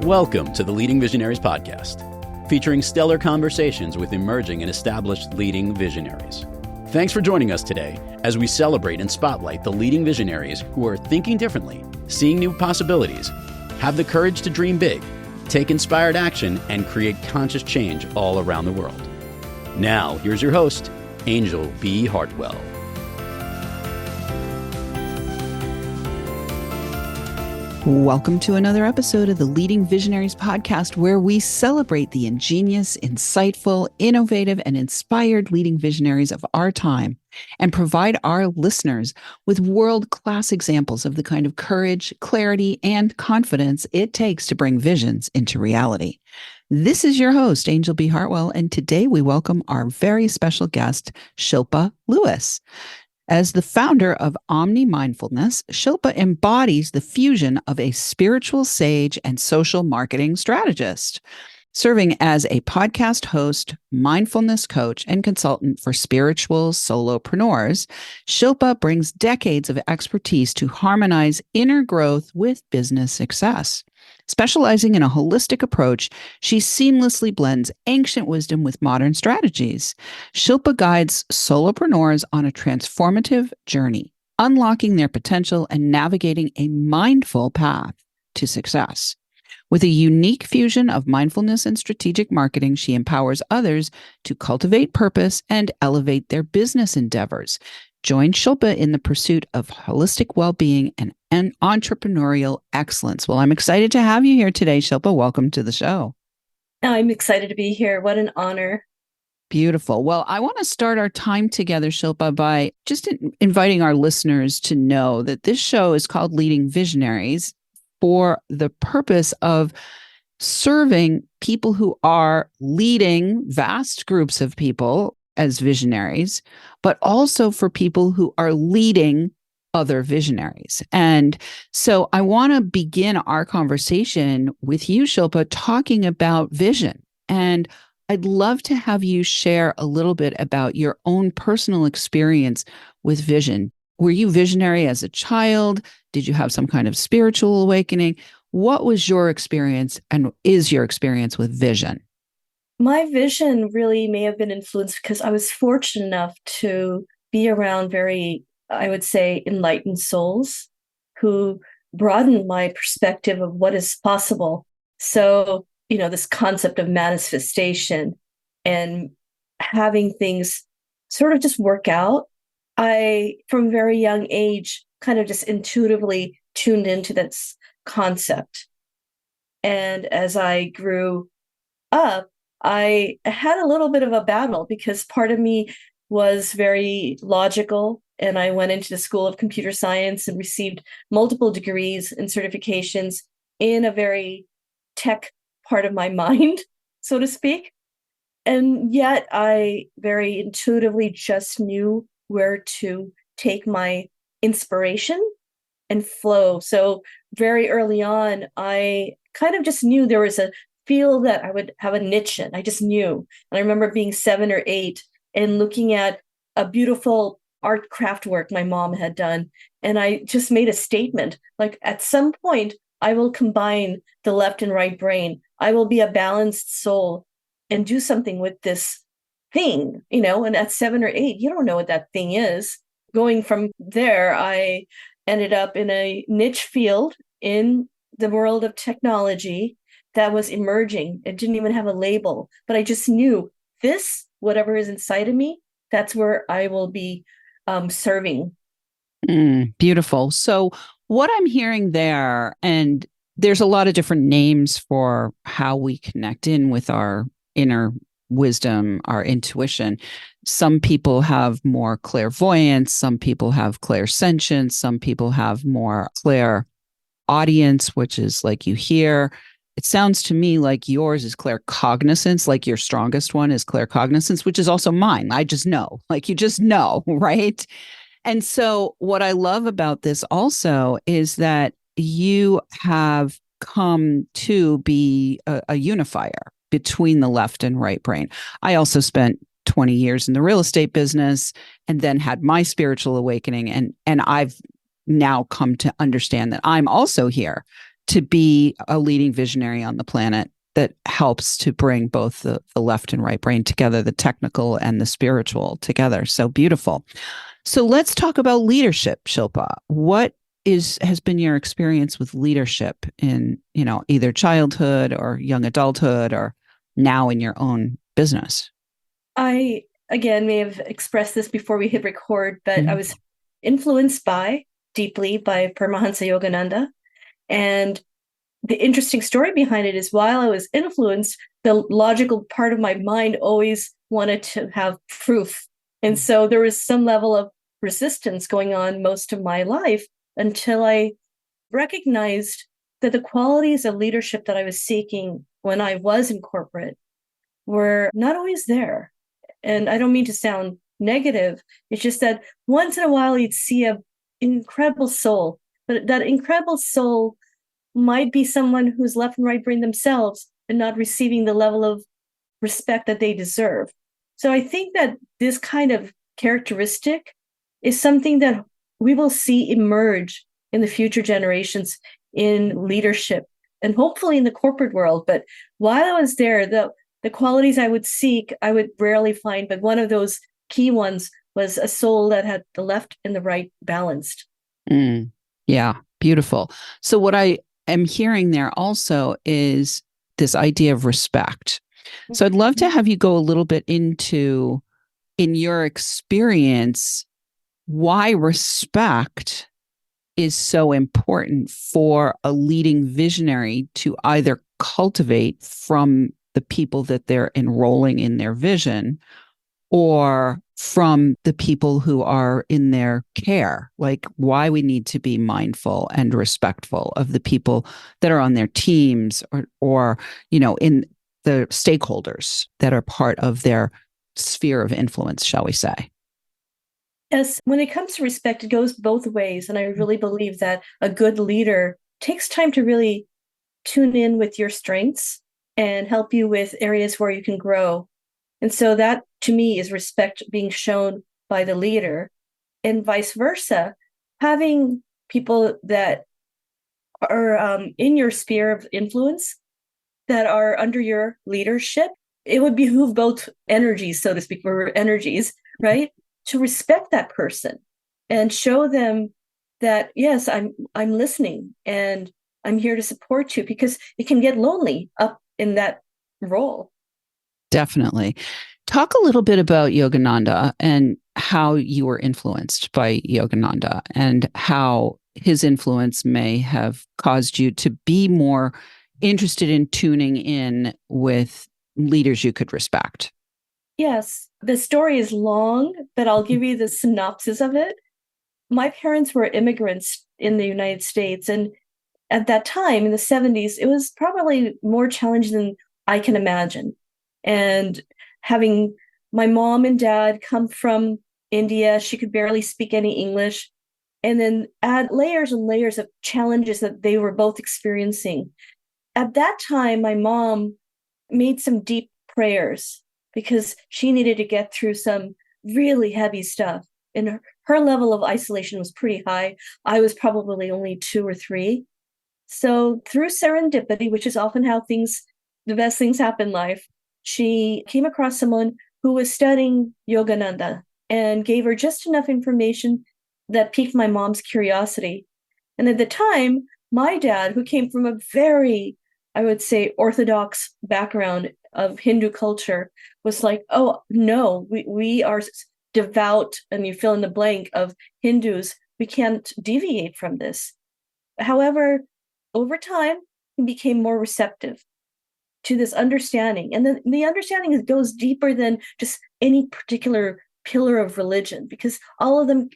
Welcome to the Leading Visionaries podcast, featuring stellar conversations with emerging and established leading visionaries. Thanks for joining us today as we celebrate and spotlight the leading visionaries who are thinking differently, seeing new possibilities, have the courage to dream big, take inspired action, and create conscious change all around the world. Now, here's your host, Anjel B. Hartwell. Welcome to another episode of the Leading Visionaries podcast, where we celebrate the ingenious, insightful, innovative, and inspired leading visionaries of our time and provide our listeners with world-class examples of the kind of courage, clarity, and confidence it takes to bring visions into reality. This is your host, Anjel B. Hartwell, and today we welcome our very special guest, Shilpa Lewis. As the founder of Omni Mindfulness, Shilpa embodies the fusion of a spiritual sage and social marketing strategist. Serving as a podcast host, mindfulness coach, and consultant for spiritual solopreneurs, Shilpa brings decades of expertise to harmonize inner growth with business success. Specializing in a holistic approach, she seamlessly blends ancient wisdom with modern strategies. Shilpa guides solopreneurs on a transformative journey, unlocking their potential and navigating a mindful path to success. With a unique fusion of mindfulness and strategic marketing, she empowers others to cultivate purpose and elevate their business endeavors. Join Shilpa in the pursuit of holistic well-being and entrepreneurial excellence. Well, I'm excited to have you here today, Shilpa. Welcome to the show. I'm excited to be here. What an honor. Beautiful. Well, I want to start our time together, Shilpa, by just inviting our listeners to know that this show is called Leading Visionaries for the purpose of serving people who are leading vast groups of people as visionaries, but also for people who are leading other visionaries. And so I want to begin our conversation with you, Shilpa, talking about vision. And I'd love to have you share a little bit about your own personal experience with vision. Were you visionary as a child? Did you have some kind of spiritual awakening? What was your experience and is your experience with vision? My vision really may have been influenced because I was fortunate enough to be around very, I would say, enlightened souls who broadened my perspective of what is possible. So, this concept of manifestation and having things sort of just work out. I, from a very young age, kind of just intuitively tuned into this concept. And as I grew up, I had a little bit of a battle because part of me was very logical, and I went into the School of Computer Science and received multiple degrees and certifications in a very tech part of my mind, so to speak. And yet I very intuitively just knew where to take my inspiration and flow. So very early on, I kind of just knew there was a field that I would have a niche in. I just knew. And I remember being 7 or 8 and looking at a beautiful art craft work my mom had done. And I just made a statement, like at some point, I will combine the left and right brain. I will be a balanced soul and do something with this thing, and at 7 or 8, you don't know what that thing is. Going from there, I ended up in a niche field in the world of technology that was emerging. It didn't even have a label, but I just knew this, whatever is inside of me, that's where I will be serving. Beautiful. So what I'm hearing there, and there's a lot of different names for how we connect in with our inner wisdom, our intuition. Some people have more clairvoyance, some people have clairsentience, some people have more clairaudience, which is like you hear. It sounds to me like yours is claircognizance, like your strongest one is claircognizance, which is also mine. I just know, like you just know, right? And so what I love about this also is that you have come to be a unifier between the left and right brain. I also spent 20 years in the real estate business and then had my spiritual awakening. And I've now come to understand that I'm also here to be a leading visionary on the planet that helps to bring both the left and right brain together, the technical and the spiritual together. So beautiful. So let's talk about leadership, Shilpa. What has been your experience with leadership in, either childhood or young adulthood or now in your own business? I, again, may have expressed this before we hit record, but I was influenced deeply by Paramahansa Yogananda. And the interesting story behind it is while I was influenced, the logical part of my mind always wanted to have proof. And so there was some level of resistance going on most of my life until I recognized that the qualities of leadership that I was seeking when I was in corporate were not always there. And I don't mean to sound negative. It's just that once in a while you'd see an incredible soul, but that incredible soul might be someone who's left and right brain themselves and not receiving the level of respect that they deserve. So I think that this kind of characteristic is something that we will see emerge in the future generations in leadership and hopefully in the corporate world. But while I was there, the qualities I would seek, I would rarely find. But one of those key ones was a soul that had the left and the right balanced. Yeah, beautiful. So what I am hearing there also is this idea of respect. So I'd love to have you go a little bit into, in your experience, why respect is so important for a leading visionary to either cultivate from the people that they're enrolling in their vision or from the people who are in their care, like why we need to be mindful and respectful of the people that are on their teams or in the stakeholders that are part of their sphere of influence, shall we say. Yes, when it comes to respect, it goes both ways. And I really believe that a good leader takes time to really tune in with your strengths and help you with areas where you can grow. And so that, to me, is respect being shown by the leader, and vice versa. Having people that are in your sphere of influence that are under your leadership, it would behoove both energies, so to speak, or energies, right? To respect that person and show them that, yes, I'm listening and I'm here to support you, because it can get lonely up in that role. Definitely. Talk a little bit about Yogananda and how you were influenced by Yogananda and how his influence may have caused you to be more interested in tuning in with leaders you could respect. Yes, the story is long, but I'll give you the synopsis of it. My parents were immigrants in the United States, and at that time in the 70s, it was probably more challenging than I can imagine. And having my mom and dad come from India, she could barely speak any English, and then add layers and layers of challenges that they were both experiencing. At that time, my mom made some deep prayers because she needed to get through some really heavy stuff. And her level of isolation was pretty high. I was probably only 2 or 3. So through serendipity, which is often how the best things happen in life, she came across someone who was studying Yogananda and gave her just enough information that piqued my mom's curiosity. And at the time, my dad, who came from a very, I would say, orthodox background of Hindu culture, was like, oh, no, we are devout, and you fill in the blank of Hindus. We can't deviate from this. However, over time, he became more receptive to this understanding. And then the understanding goes deeper than just any particular pillar of religion, because all of them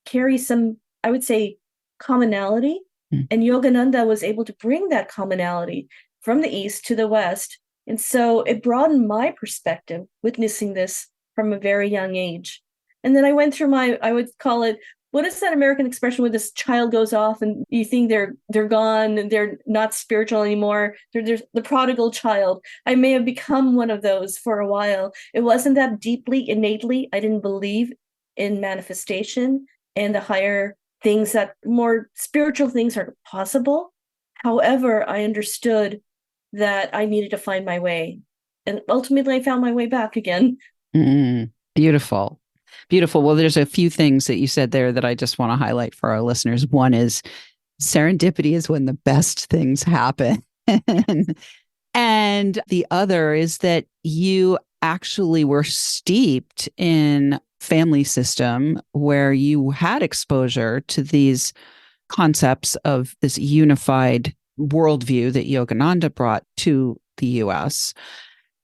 carry some, I would say, commonality. And Yogananda was able to bring that commonality from the East to the West. And so it broadened my perspective, witnessing this from a very young age. And then I went through I would call it, what is that American expression where this child goes off and you think they're gone and they're not spiritual anymore? They're the prodigal child. I may have become one of those for a while. It wasn't that deeply, innately. I didn't believe in manifestation and the higher things, that more spiritual things are possible. However, I understood that I needed to find my way. And ultimately, I found my way back again. Beautiful. Beautiful. Well, there's a few things that you said there that I just want to highlight for our listeners. One is serendipity is when the best things happen. And the other is that you actually were steeped in family system where you had exposure to these concepts of this unified worldview that Yogananda brought to the US.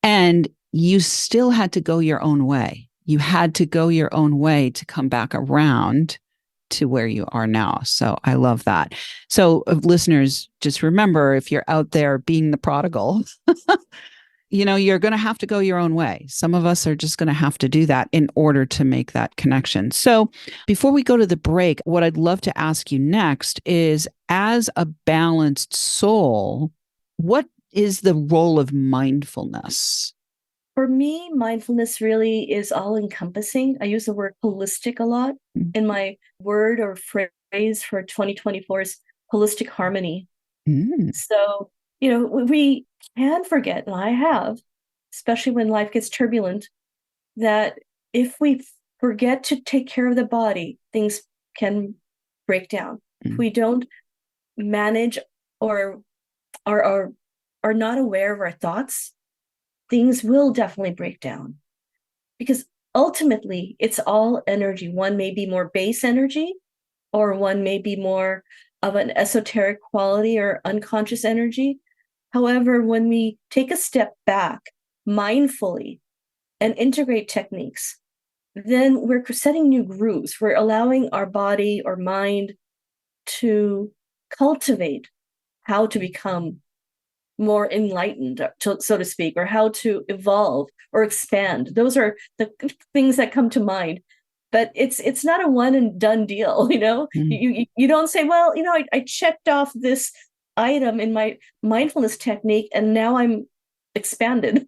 And you still had to go your own way. You had to go your own way to come back around to where you are now. So I love that. So listeners, just remember, if you're out there being the prodigal, you're going to have to go your own way. Some of us are just going to have to do that in order to make that connection. So before we go to the break, what I'd love to ask you next is, as a balanced soul, what is the role of mindfulness? For me, mindfulness really is all encompassing. I use the word holistic a lot. In my word or phrase for 2024 is holistic harmony. So, we can forget, and I have, especially when life gets turbulent, that if we forget to take care of the body, things can break down. If we don't manage or are not aware of our thoughts, things will definitely break down, because ultimately it's all energy. One may be more base energy, or one may be more of an esoteric quality or unconscious energy. However, when we take a step back mindfully and integrate techniques, then we're setting new grooves. We're allowing our body or mind to cultivate how to become more enlightened, so to speak, or how to evolve or expand. Those are the things that come to mind. But it's not a one and done deal, You don't say, well, I checked off this item in my mindfulness technique and now I'm expanded.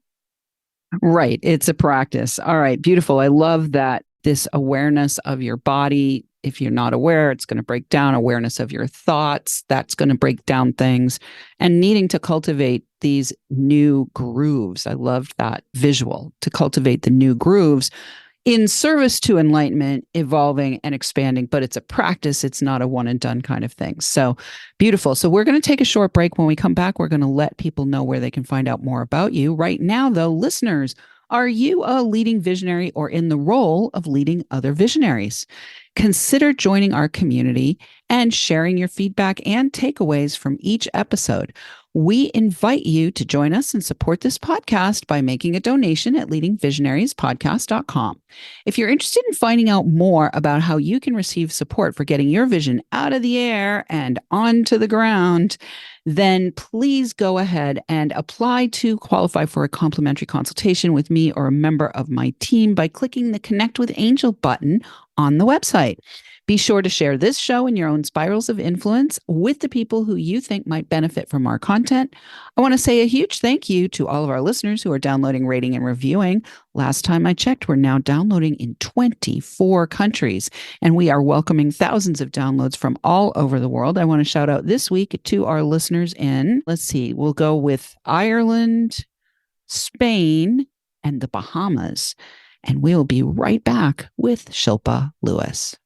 Right. It's a practice. All right. Beautiful. I love that, this awareness of your body. If you're not aware, it's going to break down. Awareness of your thoughts, that's going to break down things. And needing to cultivate these new grooves. I loved that visual, to cultivate the new grooves in service to enlightenment, evolving and expanding. But it's a practice. It's not a one and done kind of thing. So beautiful. So we're going to take a short break. When we come back, we're going to let people know where they can find out more about you. Right now, though, listeners, are you a leading visionary or in the role of leading other visionaries? Consider joining our community and sharing your feedback and takeaways from each episode. We invite you to join us and support this podcast by making a donation at leadingvisionariespodcast.com. If you're interested in finding out more about how you can receive support for getting your vision out of the air and onto the ground, then please go ahead and apply to qualify for a complimentary consultation with me or a member of my team by clicking the Connect with Anjel button on the website. Be sure to share this show and your own spirals of influence with the people who you think might benefit from our content. I want to say a huge thank you to all of our listeners who are downloading, rating, and reviewing. Last time I checked, we're now downloading in 24 countries, and we are welcoming thousands of downloads from all over the world. I want to shout out this week to our listeners in, we'll go with Ireland, Spain, and the Bahamas. And we'll be right back with Shilpa Lewis.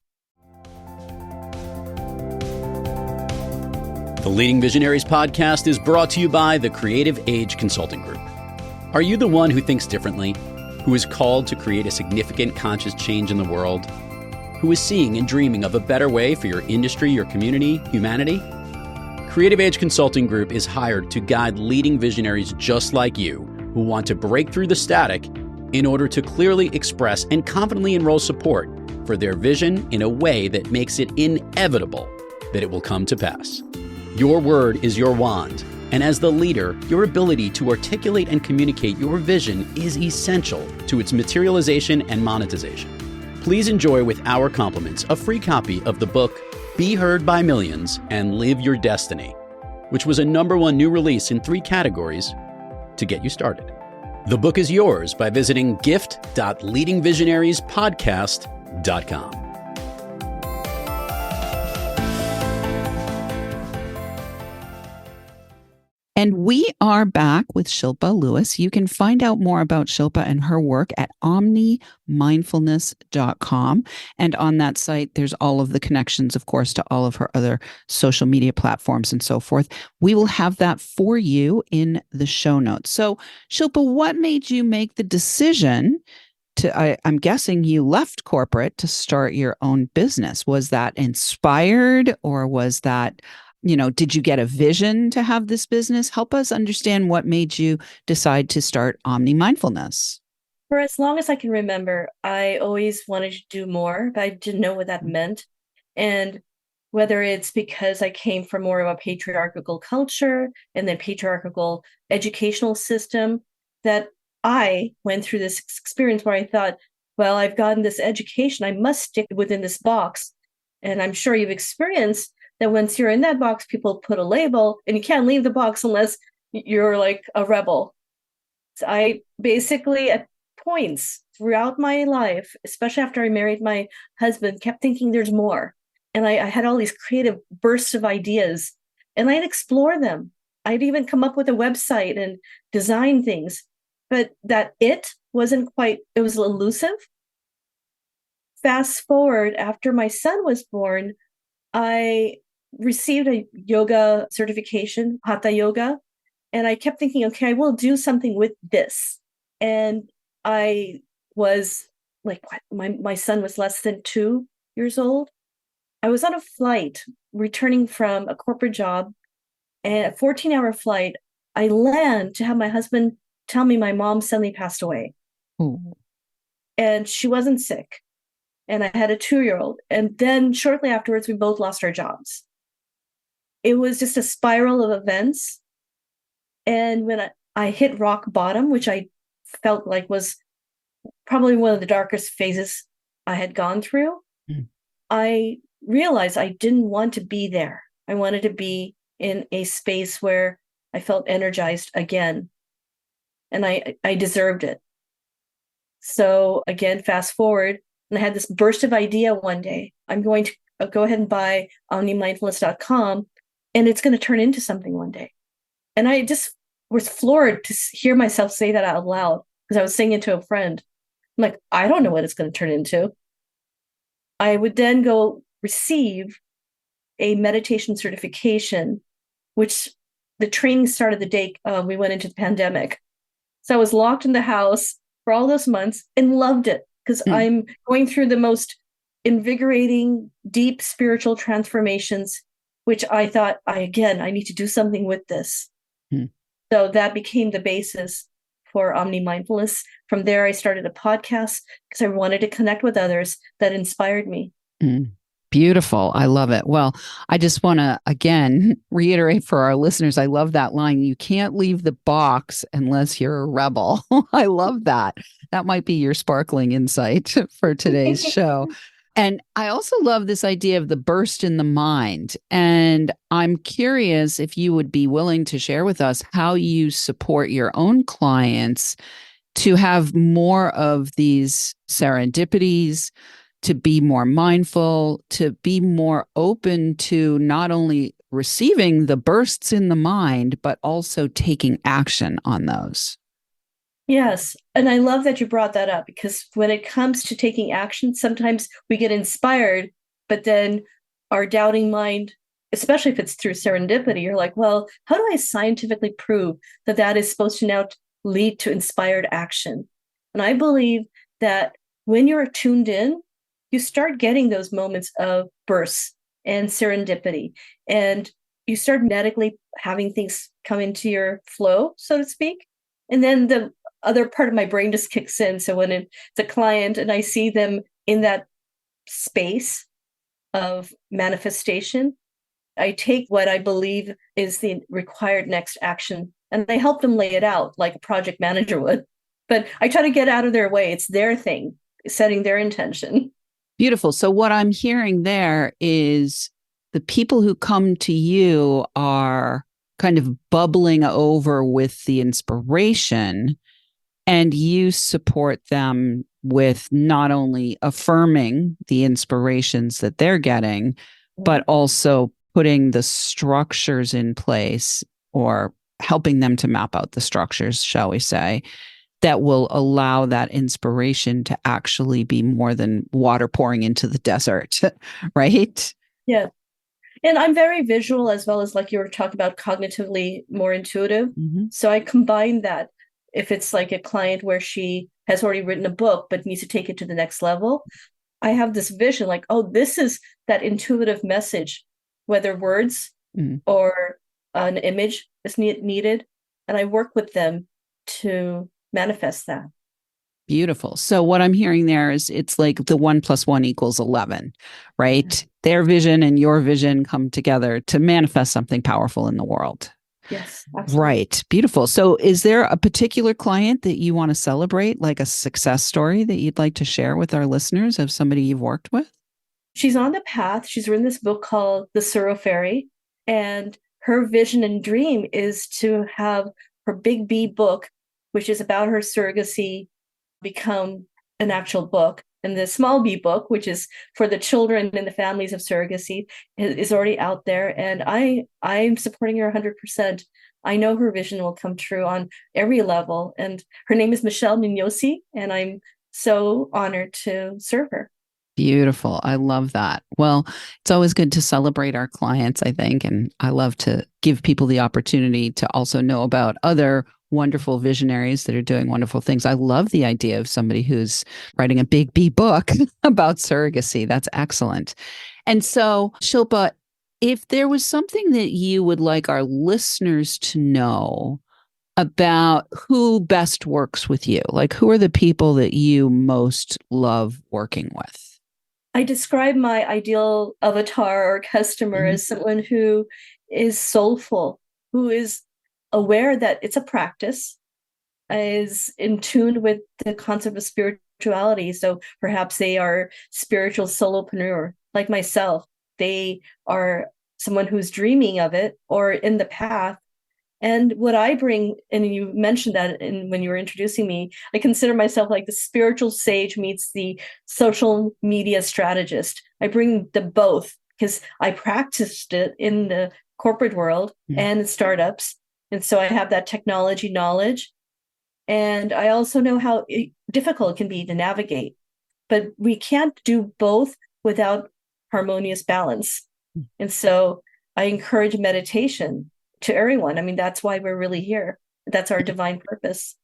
The Leading Visionaries podcast is brought to you by the Creative Age Consulting Group. Are you the one who thinks differently, who is called to create a significant conscious change in the world, who is seeing and dreaming of a better way for your industry, your community, humanity? Creative Age Consulting Group is hired to guide leading visionaries just like you who want to break through the static in order to clearly express and confidently enroll support for their vision in a way that makes it inevitable that it will come to pass. Your word is your wand, and as the leader, your ability to articulate and communicate your vision is essential to its materialization and monetization. Please enjoy with our compliments a free copy of the book, Be Heard by Millions and Live Your Destiny, which was a #1 new release in 3 categories to get you started. The book is yours by visiting gift.leadingvisionariespodcast.com. And we are back with Shilpa Lewis. You can find out more about Shilpa and her work at omnimindfulness.com. And on that site, there's all of the connections, of course, to all of her other social media platforms and so forth. We will have that for you in the show notes. So, Shilpa, what made you make the decision I'm guessing you left corporate to start your own business? Was that inspired, or was that, did you get a vision to have this business? Help us understand what made you decide to start Omni Mindfulness. For as long as I can remember, I always wanted to do more, but I didn't know what that meant. And whether it's because I came from more of a patriarchal culture and then patriarchal educational system, that I went through this experience where I thought, well, I've gotten this education, I must stick within this box. And I'm sure you've experienced that once you're in that box, people put a label and you can't leave the box unless you're like a rebel. So I basically, at points throughout my life, especially after I married my husband, kept thinking there's more. And I had all these creative bursts of ideas, and I'd explore them. I'd even come up with a website and design things. But that it wasn't quite, it was elusive. Fast forward, after my son was born, I received a yoga certification, Hatha Yoga, and I kept thinking, okay, I will do something with this. And I was like, my son was less than 2 years old. I was on a flight returning from a corporate job, and a 14-hour flight. I land to have my husband tell me my mom suddenly passed away. Ooh. And she wasn't sick. And I had a 2-year-old. And then shortly afterwards, we both lost our jobs. It was just a spiral of events. And when I hit rock bottom, which I felt like was probably one of the darkest phases I had gone through, I realized I didn't want to be there. I wanted to be in a space where I felt energized again. And I deserved it. So again, fast forward, and I had this burst of idea one day. I'm going to go ahead and buy omnimindfulness.com, and it's going to turn into something one day. And I just was floored to hear myself say that out loud, because I was saying it to a friend. I'm like, I don't know what it's going to turn into. I would then go receive a meditation certification, which the training started the day we went into the pandemic. So I was locked in the house for all those months and loved it, because I'm going through the most invigorating, deep spiritual transformations, which I thought, I need to do something with this. So that became the basis for Omni Mindfulness. From there, I started a podcast because I wanted to connect with others that inspired me. Beautiful. I love it. Well, I just want to, again, reiterate for our listeners, I love that line. You can't leave the box unless you're a rebel. I love that. That might be your sparkling insight for today's show. And I also love this idea of the burst in the mind. And I'm curious if you would be willing to share with us how you support your own clients to have more of these serendipities, to be more mindful, to be more open to not only receiving the bursts in the mind, but also taking action on those. Yes. And I love that you brought that up, because when it comes to taking action, sometimes we get inspired, but then our doubting mind, especially if it's through serendipity, you're like, well, how do I scientifically prove that that is supposed to now lead to inspired action? And I believe that when you're tuned in, you start getting those moments of bursts and serendipity, and you start medically having things come into your flow, so to speak. And then the other part of my brain just kicks in. So when it's a client and I see them in that space of manifestation, I take what I believe is the required next action and I help them lay it out like a project manager would. But I try to get out of their way. It's their thing, setting their intention. Beautiful. So what I'm hearing there is the people who come to you are kind of bubbling over with the inspiration, and you support them with not only affirming the inspirations that they're getting, but also putting the structures in place, or helping them to map out the structures, shall we say, that will allow that inspiration to actually be more than water pouring into the desert, right? Yeah. And I'm very visual as well as, like you were talking about, cognitively more intuitive. Mm-hmm. So I combine that. If it's like a client where she has already written a book but needs to take it to the next level, I have this vision like, oh, this is that intuitive message, whether words or an image is needed. And I work with them to manifest that. Beautiful. So what I'm hearing there is it's like the 1 + 1 = 11, right? Mm-hmm. Their vision and your vision come together to manifest something powerful in the world. Yes, absolutely. Right. Beautiful. So is there a particular client that you want to celebrate, like a success story that you'd like to share with our listeners of somebody you've worked with? She's on the path. She's written this book called The Suro Fairy, and her vision and dream is to have her Big B book, which is about her surrogacy, become an actual book. And the small B book, which is for the children and the families of surrogacy, is already out there. And I'm supporting her 100%. I know her vision will come true on every level. And her name is Michelle Mignosi, and I'm so honored to serve her. Beautiful. I love that. Well, it's always good to celebrate our clients, I think. And I love to give people the opportunity to also know about other wonderful visionaries that are doing wonderful things. I love the idea of somebody who's writing a Big B book about surrogacy. That's excellent. And so, Shilpa, if there was something that you would like our listeners to know about who best works with you, like who are the people that you most love working with? I describe my ideal avatar or customer as someone who is soulful, who is aware that it's a practice, is in tune with the concept of spirituality. So perhaps they are spiritual solopreneur, like myself. They are someone who's dreaming of it or in the path. And what I bring, and you mentioned that when you were introducing me, I consider myself like the spiritual sage meets the social media strategist. I bring the both because I practiced it in the corporate world and startups. And so I have that technology knowledge. And I also know how difficult it can be to navigate. But we can't do both without harmonious balance. And so I encourage meditation to everyone. I mean, that's why we're really here. That's our divine purpose.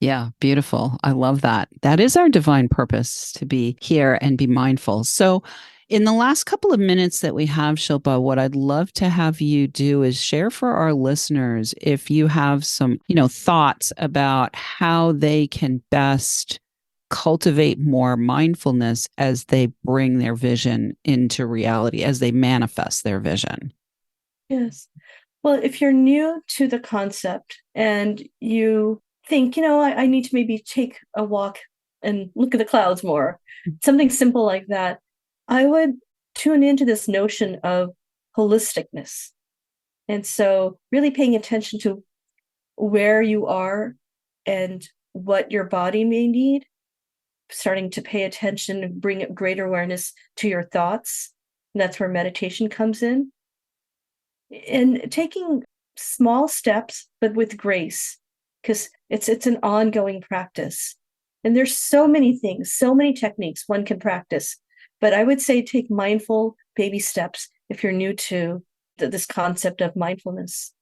Yeah, beautiful. I love that. That is our divine purpose, to be here and be mindful. So, in the last couple of minutes that we have, Shilpa, what I'd love to have you do is share for our listeners if you have some, thoughts about how they can best cultivate more mindfulness as they bring their vision into reality, as they manifest their vision. Yes. Well, if you're new to the concept and you think, I need to maybe take a walk and look at the clouds more, something simple like that, I would tune into this notion of holisticness. And so really paying attention to where you are and what your body may need, starting to pay attention and bring greater awareness to your thoughts. And that's where meditation comes in. And taking small steps, but with grace, because it's an ongoing practice. And there's so many things, so many techniques one can practice. But I would say take mindful baby steps if you're new to this concept of mindfulness.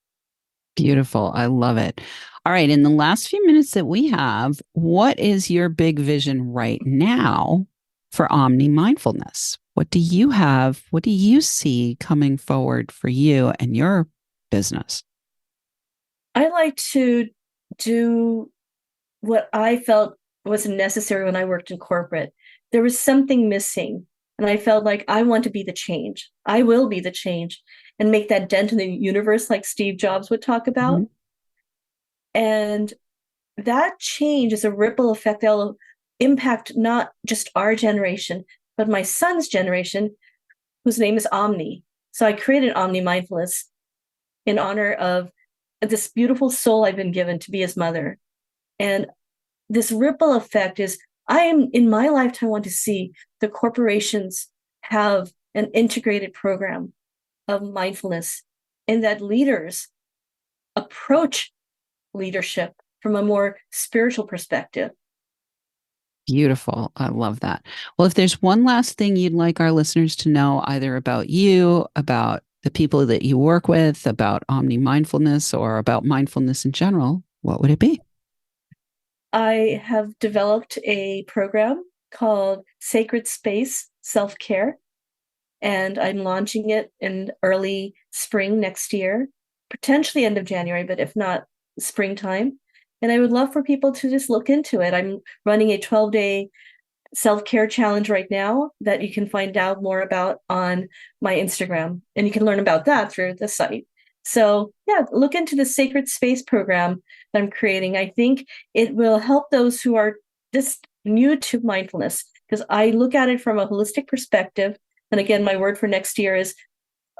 Beautiful. I love it. All right. In the last few minutes that we have, what is your big vision right now for Omni Mindfulness? What do you have? What do you see coming forward for you and your business? I like to do what I felt was necessary when I worked in corporate. There was something missing, and I felt like I want to be the change. I will be the change and make that dent in the universe like Steve Jobs would talk about. And that change is a ripple effect that will impact not just our generation, but my son's generation, whose name is Omni. So I created Omni Mindfulness in honor of this beautiful soul I've been given to be his mother. And this ripple effect is, in my lifetime, want to see the corporations have an integrated program of mindfulness, and that leaders approach leadership from a more spiritual perspective. Beautiful. I love that. Well, if there's one last thing you'd like our listeners to know, either about you, about the people that you work with, about Omni Mindfulness, or about mindfulness in general, what would it be? I have developed a program called Sacred Space Self-Care, and I'm launching it in early spring next year, potentially end of January, but if not, springtime. And I would love for people to just look into it. I'm running a 12-day self-care challenge right now that you can find out more about on my Instagram. And you can learn about that through the site. So yeah, look into the Sacred Space program that I'm creating. I think it will help those who are just new to mindfulness, because I look at it from a holistic perspective. And again, my word for next year is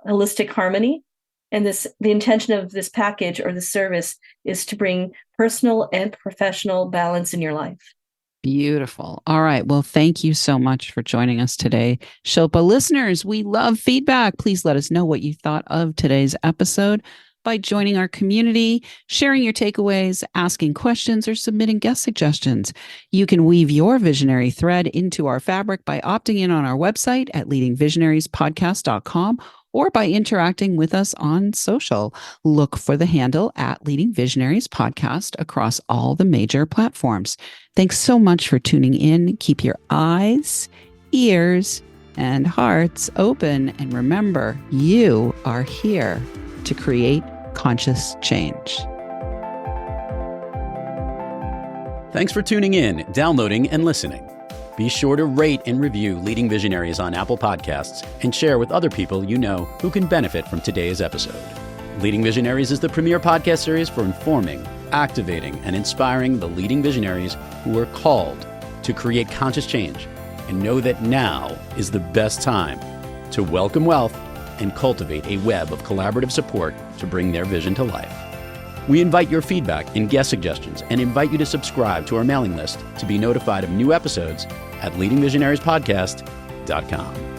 holistic harmony. And the intention of this package or the service is to bring personal and professional balance in your life. Beautiful. All right. Well, thank you so much for joining us today, Shilpa. Listeners, we love feedback. Please let us know what you thought of today's episode by joining our community, sharing your takeaways, asking questions, or submitting guest suggestions. You can weave your visionary thread into our fabric by opting in on our website at leadingvisionariespodcast.com or by interacting with us on social. Look for the handle at Leading Visionaries Podcast across all the major platforms. Thanks so much for tuning in. Keep your eyes, ears, and hearts open. And remember, you are here to create conscious change. Thanks for tuning in, downloading, and listening. Be sure to rate and review Leading Visionaries on Apple Podcasts and share with other people you know who can benefit from today's episode. Leading Visionaries is the premier podcast series for informing, activating, and inspiring the leading visionaries who are called to create conscious change and know that now is the best time to welcome wealth and cultivate a web of collaborative support to bring their vision to life. We invite your feedback and guest suggestions and invite you to subscribe to our mailing list to be notified of new episodes at leadingvisionariespodcast.com.